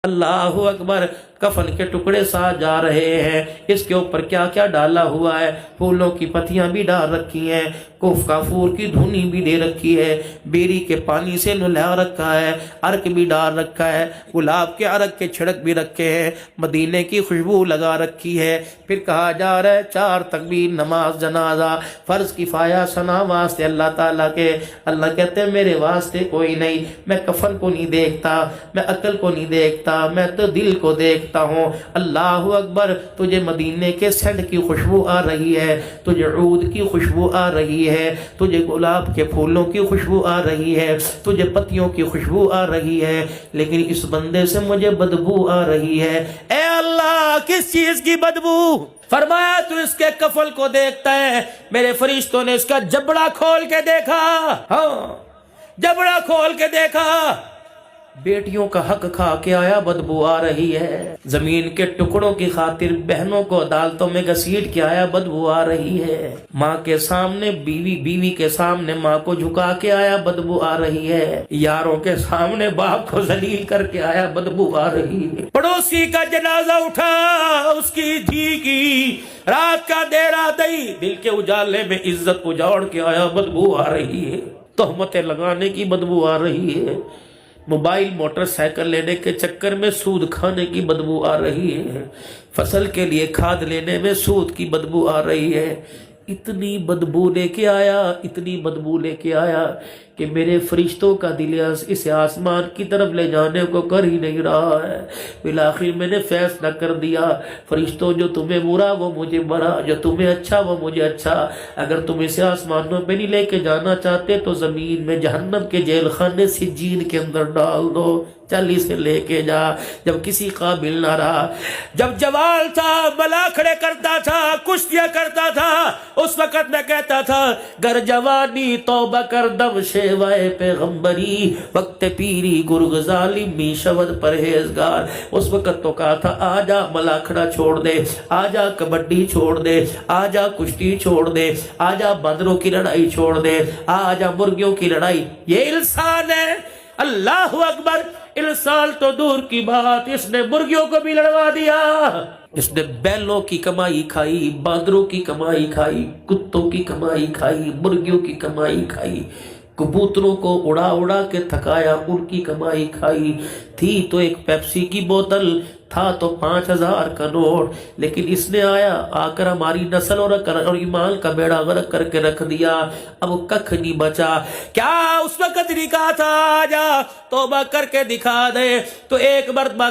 अल्लाह अकबर, कफन के टुकड़े साथ जा रहे हैं। इसके ऊपर क्या क्या डाला हुआ है, फूलों की पत्तियां भी डाल रखी हैं, काफूर की धुनी भी दे रखी है, बेरी के पानी से नहला रखा है, अर्क भी डाल रखा है, गुलाब के अर्क के छिड़क भी रखे हैं, मदीने की खुशबू लगा रखी है। फिर कहा जा रहा है 4 तकबीर नमाज जनाजा फर्ज किफाया सना वास्ते अल्लाह ताला के। अल्लाह कहते हैं मेरे वास्ते कोई नहीं, मैं कफन को नहीं देखता, मैं अकल को नहीं देखता, मैं तो दिल को देखता हूँ। अल्लाह अकबर, तुझे मदीने के सेंट की खुशबू आ रही है, तुझे ऊद की खुशबू आ रही है, तुझे गुलाब के फूलों की खुशबू आ रही है, तुझे पत्तियों की खुशबू आ रही है, लेकिन इस बंदे से मुझे बदबू आ रही है। ए अल्लाह, किस चीज की बदबू? फरमाया तू इसके कफल को देखता है, मेरे फरिश्तों ने इसका जबड़ा खोल के देखा। हाँ, जबड़ा खोल के देखा, बेटियों का हक खा के आया, बदबू आ रही है। जमीन के टुकड़ों की खातिर बहनों को अदालतों में घसीट के आया, बदबू आ रही है। माँ के सामने बीवी के सामने माँ को झुका के आया, बदबू आ रही है। यारों के सामने बाप को जलील करके आया, बदबू आ रही है। पड़ोसी का जनाजा उठा, उसकी धी की रात का देरा दई, दिल के उजाले में इज्जत उजाड़ के आया, बदबू आ रही है। तोहमतें लगाने की बदबू आ रही है। मोबाइल मोटरसाइकिल लेने के चक्कर में सूद खाने की बदबू आ रही है। फसल के लिए खाद लेने में सूद की बदबू आ रही है। इतनी बदबू लेके आया, इतनी बदबू लेके आया कि मेरे फरिश्तों का दिल इसे आसमान की तरफ ले जाने को कर ही नहीं रहा है। फिर आखिर मैंने फैसला कर दिया, फरिश्तों, जो तुम्हें बुरा वो मुझे बुरा, जो तुम्हें अच्छा वो मुझे अच्छा। अगर तुम इसे आसमानों पे नहीं लेके जाना चाहते तो जमीन में जहन्नम के जेल खाने सिज्जीन के अंदर डाल दो, चल इसे लेके जा। जब किसी काबिल ना रहा, जब जवाल था, मलाखड़े करता था, कुश्तियां करता था, उस वक्त मैं कहता था गर जवानी तौबा कर दम शेवाए पैगंबरी, वक्त पीरी गुरगजाली मी शवद परहेजगार। उस वक्त तो कहा था आजा मलाखड़ा छोड़ दे, आजा कबड्डी छोड़ दे, आजा कुश्ती छोड़ दे, आजा बंदरों की लड़ाई छोड़ दे, आजा मुर्गियों की लड़ाई। ये इंसान है। अल्लाह अकबर, इंसान तो दूर की बात, इसने मुर्गियों को भी लड़वा दिया। इसने बैलों की कमाई खाई, बांदरों की कमाई खाई, कुत्तों की कमाई खाई, मुर्गियों की कमाई खाई, कबूतरों को उड़ा उड़ा के थकाया, उनकी कमाई खाई। थी तो एक पेप्सी की बोतल, था तो 5000 का नोट, लेकिन इसने आया आकर हमारी नस्ल और ईमान का बेड़ा गर्क करके रख दिया। अब कख नहीं बचा। क्या उस वक्त नहीं कहा था आजा तौबा करके दिखा दे? तो एक मर्तबा